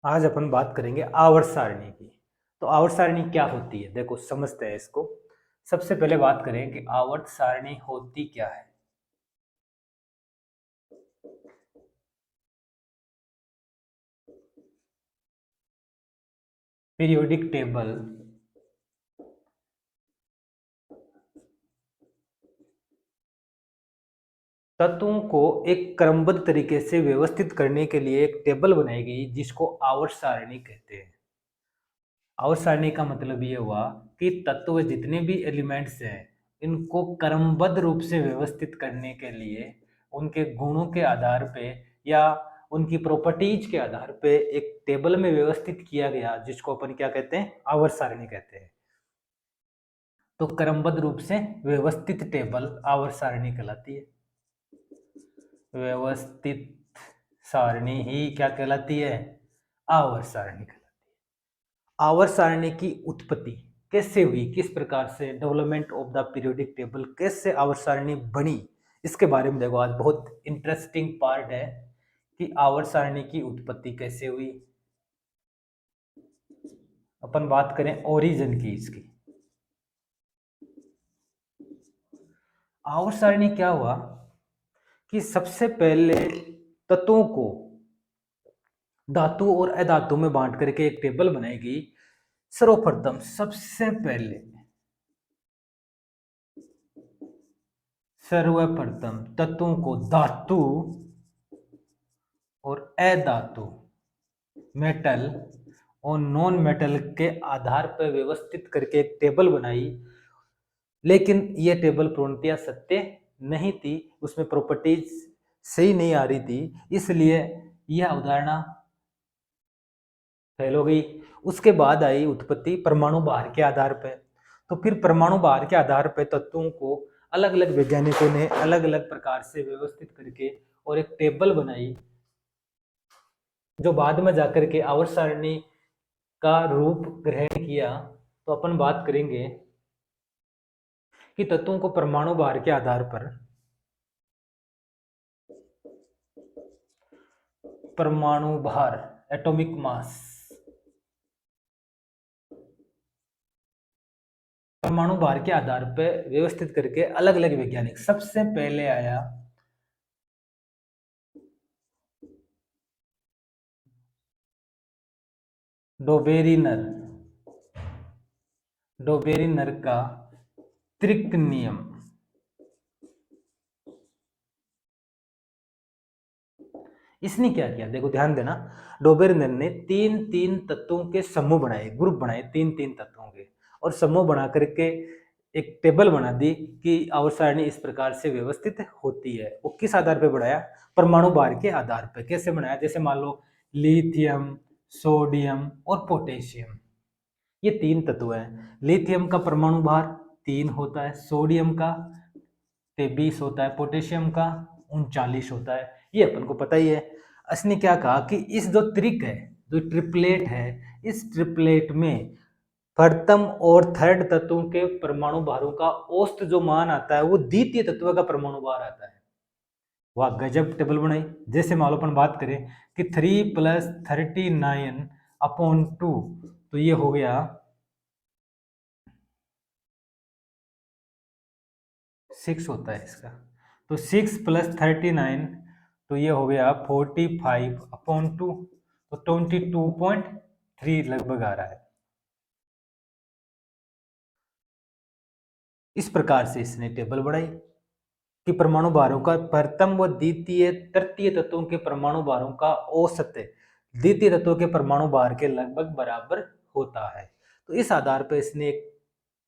आज अपन बात करेंगे आवर्त सारणी की। तो आवर्त सारणी क्या होती है, देखो समझते हैं इसको। सबसे पहले बात करें कि आवर्त सारणी होती क्या है। पीरियोडिक टेबल तत्वों को एक क्रमबद्ध तरीके से व्यवस्थित करने के लिए एक टेबल बनाई गई जिसको आवर्त सारणी कहते हैं। आवर्त सारणी का मतलब ये हुआ कि तत्व जितने भी एलिमेंट्स हैं इनको क्रमबद्ध रूप से व्यवस्थित करने के लिए उनके गुणों के आधार पे या उनकी प्रॉपर्टीज के आधार पे एक टेबल में व्यवस्थित किया गया जिसको अपन क्या कहते हैं, आवर्त सारणी कहते हैं। तो क्रमबद्ध रूप से व्यवस्थित टेबल आवर्त सारणी कहलाती है। व्यवस्थित सारणी ही क्या कहलाती है, आवर्त सारणी कहलाती है। आवर्त सारणी की उत्पत्ति कैसे हुई, किस प्रकार से development of the periodic table, कैसे आवर्त सारणी बनी, इसके बारे में देखो। आज बहुत इंटरेस्टिंग पार्ट है कि आवर्त सारणी की उत्पत्ति कैसे हुई। अपन बात करें ओरिजिन की इसकी। आवर्त सारणी क्या हुआ कि सबसे पहले तत्वों को धातु और अधातु में बांट करके एक टेबल बनाई गई। सर्वप्रथम सर्वप्रथम तत्वों को धातु और अधातु, मेटल और नॉन मेटल के आधार पर व्यवस्थित करके एक टेबल बनाई। लेकिन यह टेबल पूर्णतया सत्य नहीं थी, उसमें प्रॉपर्टीज सही नहीं आ रही थी, इसलिए यह अवधारणा फेल हो गई। उसके बाद आई उत्पत्ति परमाणु भार के आधार पर। तो फिर परमाणु भार के आधार पर तत्वों को अलग अलग वैज्ञानिकों ने अलग अलग प्रकार से व्यवस्थित करके और एक टेबल बनाई जो बाद में जाकर के आवर्त सारणी का रूप ग्रहण किया। तो अपन बात करेंगे कि तत्वों को परमाणु भार के आधार पर, परमाणु भार एटॉमिक मास, परमाणु भार के आधार पर व्यवस्थित करके अलग अलग वैज्ञानिक, सबसे पहले आया डोबेरिनर। डोबेरिनर का त्रिक नियम। इसने क्या किया, देखो ध्यान देना। डोबेरिनर ने तीन तीन तत्वों के समूह बनाए, ग्रुप बनाए तीन तीन तत्वों के, और समूह बना करके एक टेबल बना दी कि आवर्त सारणी इस प्रकार से व्यवस्थित होती है। वो किस आधार पर बनाया, परमाणु भार के आधार पर। कैसे बनाया, जैसे मान लो लिथियम, सोडियम और पोटेशियम, ये तीन तत्व हैं। लिथियम का परमाणु भार 3 होता है, सोडियम का 23 होता है, पोटेशियम का 39 होता है, ये अपन को पता ही है। इसने क्या कहा कि इस जो त्रिक है, जो ट्रिपलेट है, इस ट्रिपलेट में प्रथम और थर्ड तत्वों के परमाणु भारों का औसत जो मान आता है वो द्वितीय तत्व का परमाणु भार आता है। वाह गजब टेबल बनाई। जैसे मान लो अपन बात करें कि 3 + 39/2, तो ये हो गया 6 होता है इसका। तो 6 + 39, तो ये हो गया 45/2, तो 22.3 लगभग आ रहा है। इस प्रकार से इसने टेबल बढ़ाई कि परमाणु भारों का प्रथम व द्वितीय तृतीय तत्वों के परमाणु भारों का औसत द्वितीय तत्वों के परमाणु भार के लगभग बराबर होता है। तो इस आधार पर इसने एक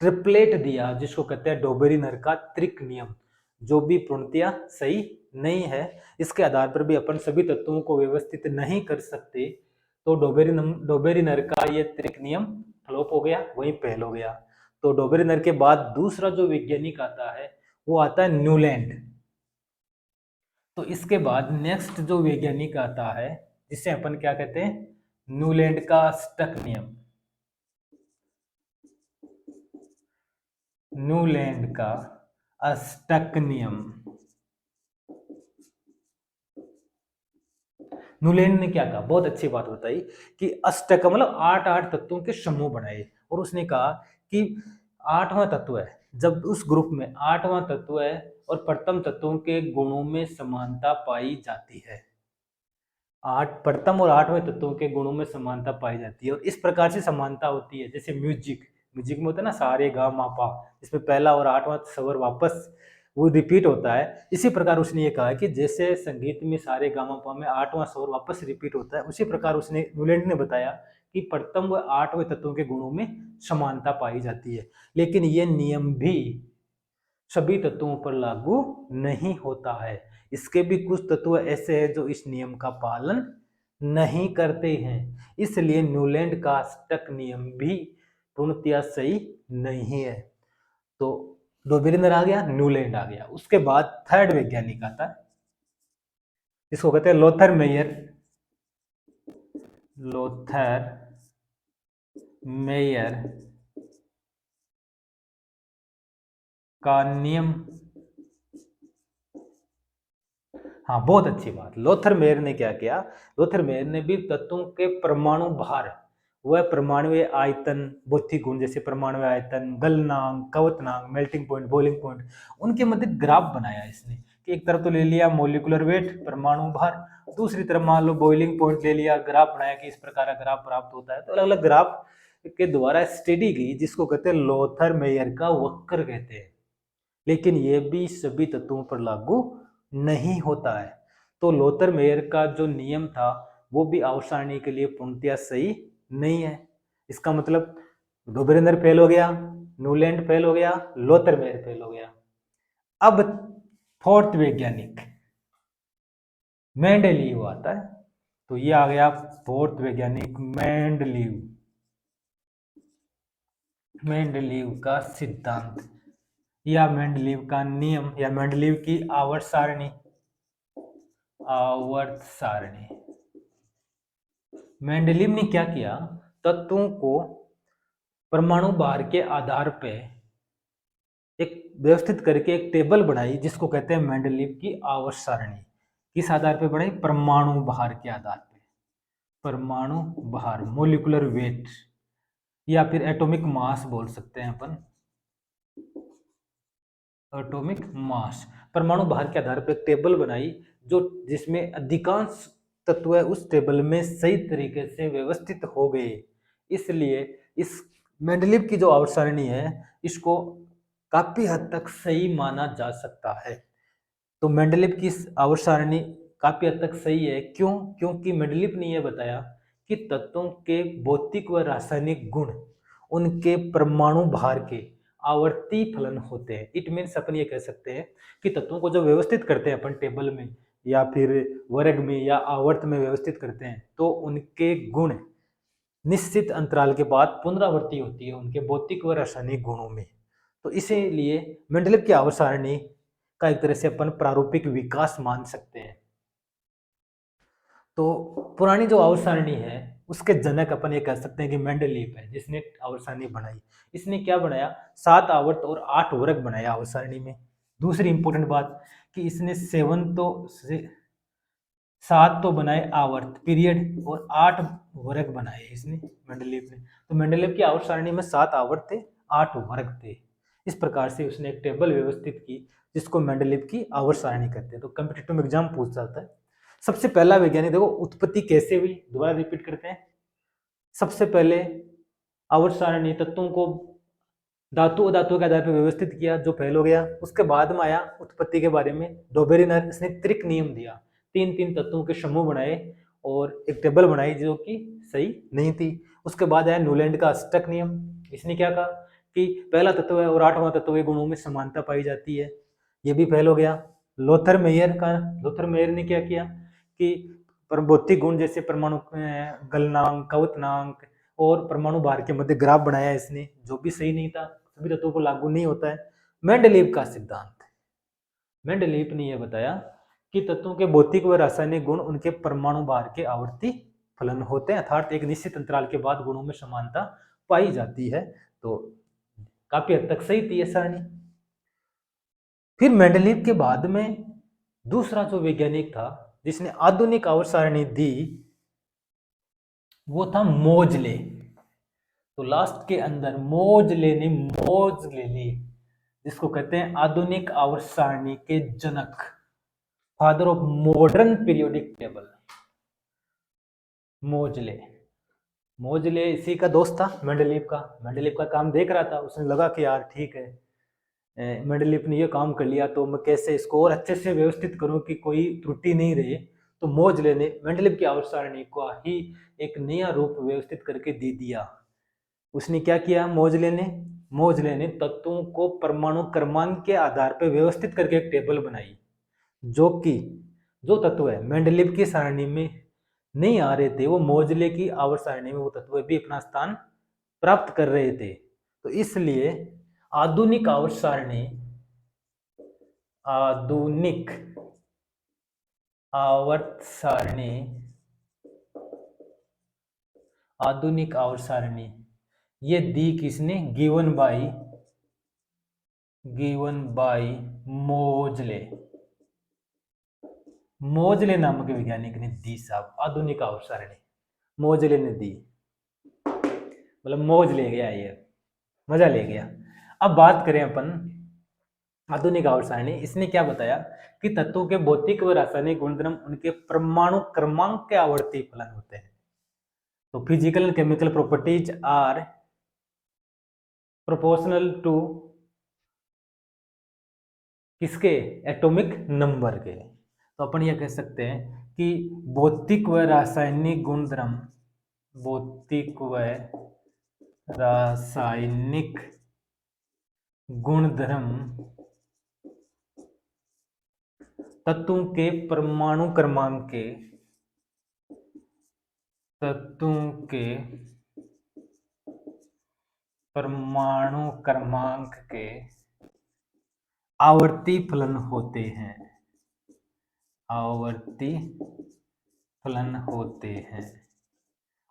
ट्रिपलेट दिया जिसको कहते हैं डोबेरिनर का त्रिक नियम, जो भी पूर्णतया सही नहीं है। इसके आधार पर भी अपन सभी तत्वों को व्यवस्थित नहीं कर सकते। तो डोबेरिनर का ये त्रिक नियम फ्लॉप हो गया, वहीं फेल हो गया। तो डोबेरिनर के बाद दूसरा जो वैज्ञानिक आता है वो आता है न्यूलैंड। तो इसके बाद नेक्स्ट जो वैज्ञानिक आता है जिसे अपन क्या कहते हैं, न्यूलैंड का स्टक नियम। न्यूलैंड का स्टक नियम। न्यूलैंड ने क्या कहा, बहुत अच्छी बात बताई कि अष्टक मतलब 8 तत्वों के समूह बनाए, और उसने कहा कि 8वां तत्व है, जब उस ग्रुप में 8वां तत्व है और प्रथम तत्वों के गुणों में समानता पाई जाती है, 8 प्रथम और 8वें तत्वों के गुणों में समानता पाई जाती है। और इस प्रकार से समानता होती है, जैसे म्यूजिक म्यूजिक में होता है ना, सारे गा मा पा, इसमें पहला और 8वां स्वर वापस वो रिपीट होता है। इसी प्रकार उसने ये कहा है कि जैसे संगीत में सारे गा मा पा में 8वां स्वर वापस रिपीट होता है, उसी प्रकार उसने न्यूलैंड ने बताया कि प्रथम व 8वें तत्वों के गुणों में समानता पाई जाती है। लेकिन ये नियम भी सभी तत्वों पर लागू नहीं होता है, इसके भी कुछ तत्व ऐसे हैं जो इस नियम का पालन नहीं करते हैं, इसलिए न्यूलैंड का अष्टक नियम भी पूर्णतया सही नहीं है। तो डोबेरिनर आ गया, न्यूलैंड आ गया। उसके बाद थर्ड वैज्ञानिक आता है, इसको कहते हैं लोथर मेयर। लोथर मेयर का नियम, हाँ बहुत अच्छी बात, लोथर मेयर ने क्या किया, लोथर मेयर ने भी तत्वों के परमाणु भार, वह परमाणुय आयतन, भौतिक गुण जैसे परमाणु आयतन, गलनांक, कवतनांक, मेल्टिंग पॉइंट, बॉइलिंग पॉइंट, उनके मध्य ग्राफ बनाया इसने कि एक तरफ तो ले लिया मॉलिक्यूलर वेट परमाणु भार, दूसरी तरफ मान लो बॉइलिंग पॉइंट ले लिया, ग्राफ बनाया कि इस प्रकार का ग्राफ प्राप्त होता है। तो अलग अलग ग्राफ के द्वारा स्टडी की, जिसको कहते हैं लोथर मेयर का वक्र कहते हैं। लेकिन यह भी सभी तत्वों पर लागू नहीं होता है। तो लोथर मेयर का जो नियम था वो भी आवर्त सारणी के लिए पूर्णतया सही नहीं है। इसका मतलब डोबेरेनर फेल हो गया, न्यूलैंड फेल हो गया, लोथर मेयर फेल हो गया। अब फोर्थ वैज्ञानिक मेंडलीव आता है। तो ये आ गया फोर्थ वैज्ञानिक मेंडलीव। मेंडलीव का सिद्धांत या मेंडलीव का नियम या मेंडलीव की आवर्त सारणी, आवर्त सारणी। मेंडलीव ने क्या किया, तत्वों को परमाणु भार के आधार पे एक व्यवस्थित करके एक टेबल बनाई, जिसको कहते हैं मेंडलीव की आवर्त सारणी। किस आधार पे बनाई, परमाणु भार के आधार पे, परमाणु भार मोलिकुलर वेट, या फिर एटॉमिक मास बोल सकते हैं अपन, एटॉमिक मास, परमाणु भार के आधार पर एक टेबल बनाई, जो जिसमें अधिकांश तत्व उस टेबल में सही तरीके से व्यवस्थित हो गए। इसलिए इस मेंडलीव की जो आवर्त सारणी है, इसको काफी हद तक सही माना जा सकता है। तो मेंडलीव की आवर्त सारणी काफी हद तक सही है, क्यों, क्योंकि मेंडलीव ने यह बताया कि तत्वों के भौतिक व रासायनिक गुण उनके परमाणु भार के आवर्ती फलन होते हैं। इट मीन्स अपन ये कह सकते हैं कि तत्वों को जब व्यवस्थित करते हैं अपन टेबल में या फिर वर्ग में या आवर्त में व्यवस्थित करते हैं, तो उनके गुण निश्चित अंतराल के बाद पुनरावृत्ति होती है उनके भौतिक व रासायनिक गुणों में। तो इसीलिए मेंडलीव की आवर्त सारणी का एक तरह से अपन प्रारूपिक विकास मान सकते हैं। तो पुरानी जो आवर्त सारणी है उसके जनक अपन ये कह सकते हैं कि मेंडलीव है, जिसने आवर्त सारणी बनाई। इसने क्या बनाया, 7 आवर्त और 8 वर्ग बनाया आवर्त सारणी में। दूसरी इंपॉर्टेंट बात कि इसने 7 तो बनाए आवर्त पीरियड और 8 वर्ग बनाए इसने मेंडलीव ने। तो मेंडलीव की आवर्त सारणी में 7 आवर्त थे, 8 वर्ग थे। इस प्रकार से उसने एक टेबल व्यवस्थित की, जिसको मेंडलीव की आवर्त सारणी कहते हैं। तो कॉम्पिटिटिव एग्जाम पूछ जाता है। सबसे पहला वैज्ञानिक, देखो उत्पत्ति कैसे हुई, दोबारा रिपीट करते हैं। सबसे पहले आवर्त सारणी तत्वों को धातु अधातु के आधार पर व्यवस्थित किया, जो फेल हो गया। उसके बाद में आया उत्पत्ति के बारे में डोबेरिनर, इसने त्रिक नियम दिया, 3 तत्वों के समूह बनाए और एक टेबल बनाई जो कि सही नहीं थी। उसके बाद आया न्यूलैंड का अष्टक नियम। इसने क्या कहा कि पहला तत्व है और 8वां तत्व के गुणों में समानता पाई जाती है, ये भी फेल हो गया। लोथर मेयर ने क्या किया कि भौतिक गुण जैसे परमाणु गलनांक, कवतनांक और परमाणु भार के मध्य ग्राफ बनाया इसने, जो भी सही नहीं था, सभी तत्वों को लागू नहीं होता है। मेंडलीव का सिद्धांत, मेंडलीव ने यह बताया कि तत्वों के भौतिक व रासायनिक गुण उनके परमाणु भार के आवर्ती फलन होते हैं, अर्थात एक निश्चित अंतराल के बाद गुणों में समानता पाई जाती है। तो काफी हद तक सही थी यह सारणी। फिर मेंडलीव के बाद में दूसरा जो वैज्ञानिक था जिसने आधुनिक आवर्त सारणी दी वो था मोजले। तो लास्ट के अंदर मोजले ने मौज ले ली, जिसको कहते हैं आधुनिक आवर्त सारणी के जनक, father of modern periodic table. Moseley Moseley इसी का दोस्त था मेंडलीव का काम देख रहा था। उसने लगा कि यार ठीक है, मेंडलीव ने ये काम कर लिया तो मैं कैसे इसको और अच्छे से व्यवस्थित करूं कि कोई त्रुटि नहीं रहे। तो मोजले ने मेंडलीव की आवर्त सारणी को ही एक नया रूप व्यवस्थित करके दे दिया। उसने क्या किया, मोजले ने तत्वों को परमाणु क्रमांक के आधार पर व्यवस्थित करके एक टेबल बनाई, जो तत्व है मेंडलीव की सारणी में नहीं आ रहे थे, वो मोजले की आवर्त सारणी में वो तत्व भी अपना स्थान प्राप्त कर रहे थे। तो इसलिए आधुनिक आवर्त सारणी आधुनिक आवर्त सारणी आधुनिक आवर्त सारणी ये दी किसने, गिवन बाय मोजले नामक वैज्ञानिक ने दी साहब। आधुनिक आवर्त सारणी मोजले ने दी, मतलब मौज ले गया, ये मजा ले गया। अब बात करें अपन आधुनिक आवर्त सारणी, इसने क्या बताया कि तत्वों के भौतिक व रासायनिक गुणधर्म उनके परमाणु क्रमांक के आवर्ती फलन होते हैं। तो physical and chemical properties are proportional to किसके, एटॉमिक नंबर के। तो अपन ये कह सकते हैं कि भौतिक व रासायनिक गुणधर्म तत्वों के परमाणु क्रमांक के आवर्ती फलन होते हैं।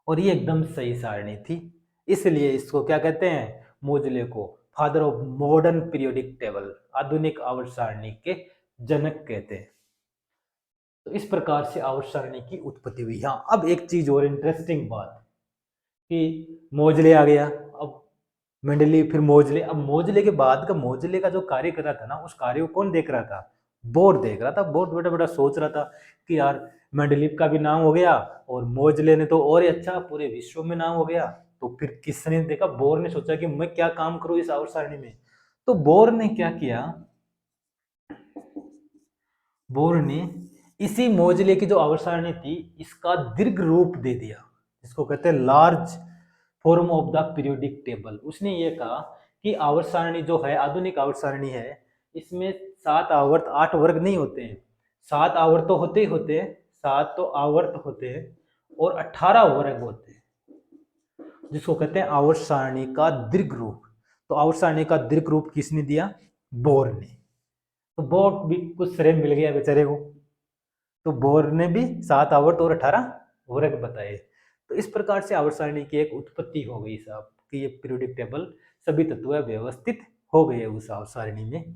और ये एकदम सही सारणी थी, इसलिए इसको क्या कहते हैं, मोजले को father of modern periodic table, आधुनिक आवर्त सारणी के जनक कहते हैं। तो इस प्रकार से आवर्त सारणी की उत्पत्ति हुई। हाँ, अब एक चीज और इंटरेस्टिंग बात कि मोजले आ गया, अब मेंडलीव, फिर मोजले। अब मोजले के बाद का मोजले का जो कार्य कर रहा था ना, उस कार्य को कौन देख रहा था, बोर देख रहा था। बोर बड़ा बड़ा सोच रहा था कि यार मेंडलीव का भी नाम हो गया और मोजले ने तो और ही अच्छा पूरे विश्व में नाम हो गया। तो फिर किसने देखा, बोर ने सोचा कि मैं क्या काम करूं इस आवर्त सारणी में। तो बोर ने क्या किया, बोर ने इसी मोजले की जो आवर्त सारणी थी इसका दीर्घ रूप दे दिया, जिसको कहते हैं large form of the periodic table. उसने ये कहा कि आवर्त सारणी जो है, आधुनिक आवर्त सारणी है, इसमें 7 आवर्त 8 वर्ग नहीं होते हैं, 7 आवर्त तो होते ही होते हैं, 7 तो आवर्त होते हैं और 18 वर्ग होते हैं, जिसको कहते हैं आवर्त सारणी का दीर्घ रूप। तो आवर्त सारणी का दीर्घ रूप किसने दिया, बोर ने। तो बोर भी कुछ श्रेय मिल गया बेचारे को, तो बोर ने भी 7 आवर्त और 18 वर्ग बताए। तो इस प्रकार से आवर्त सारणी की एक उत्पत्ति हो गई साहब, कि ये पीरियोडिक टेबल सभी तत्व व्यवस्थित हो गए उस आवर्त सारणी में।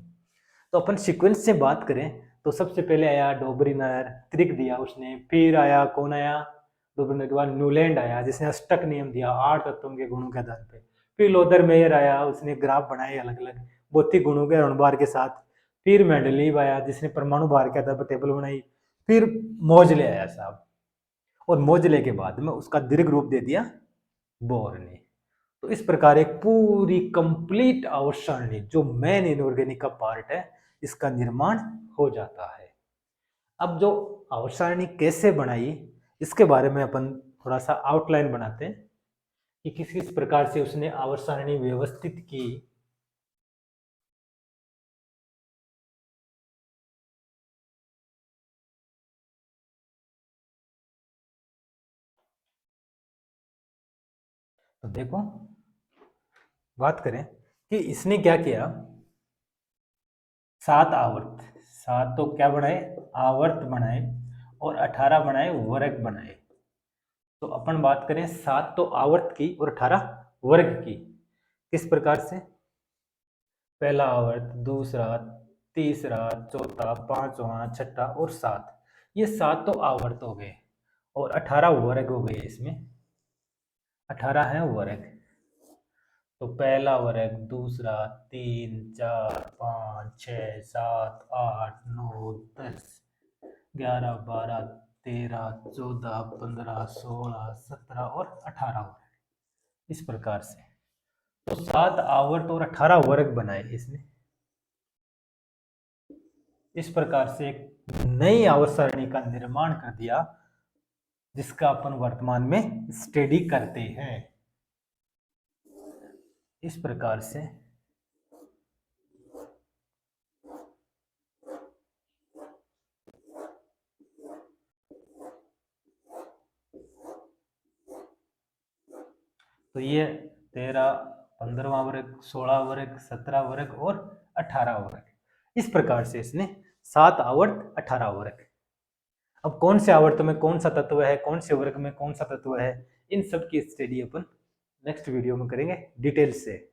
तो अपन सीक्वेंस से बात करें तो सबसे पहले आया डोबरिनर, त्रिक दिया उसने, फिर आया कौन आया, डोबरिनर के बाद न्यूलैंड आया जिसने अष्टक नियम दिया 8 तत्वों के गुणों के आधार पर। फिर लोदर मेयर आया, उसने ग्राफ बनाए अलग अलग भौतिक गुणों के ऋणभार के साथ। फिर मेंडलीव आया जिसने परमाणु भार के आधार पर टेबल बनाई। फिर मोजले आया साहब, और मोजले के बाद में उसका दीर्घ रूप दे दिया बोर ने। तो इस प्रकार एक पूरी कंप्लीट आवर्त सारणी जो मेन इनऑर्गेनिक का पार्ट है, इसका निर्माण हो जाता है। अब जो आवर्त सारणी कैसे बनाई इसके बारे में अपन थोड़ा सा आउटलाइन बनाते हैं कि किस किस प्रकार से उसने आवर्त सारणी व्यवस्थित की। तो देखो, बात करें कि इसने क्या किया, 7 आवर्त, 7 तो क्या बनाए, आवर्त बनाए और 18 बनाए वर्ग बनाए। तो अपन बात करें 7 तो आवर्त की और 18 वर्ग की। किस प्रकार से, पहला आवर्त, दूसरा, तीसरा, चौथा, पांचवा, छठा और 7, ये 7 तो आवर्त हो गए और 18 वर्ग हो गए। इसमें 18 है वर्ग। तो पहला वर्ग, दूसरा, 3, 4, 5, 6, 7, 8, 9, 10, 11, 12, 13, 14, 15, 16, 17 और 18 वर्ग। इस प्रकार से तो 7 आवर्त और 18 वर्ग बनाए इसने। इस प्रकार से एक नई आवर्त सारणी का निर्माण कर दिया, जिसका अपन वर्तमान में स्टडी करते हैं। इस प्रकार से तो ये 13, 15वां वर्ग, 16 वर्ग, 17 वर्ग और 18 वर्ग। इस प्रकार से इसने 7 आवर्त 18 वर्ग। अब कौन से आवर्त में कौन सा तत्व है, कौन से वर्ग में कौन सा तत्व है, इन सब की स्टडी अपन नेक्स्ट वीडियो में करेंगे डिटेल से।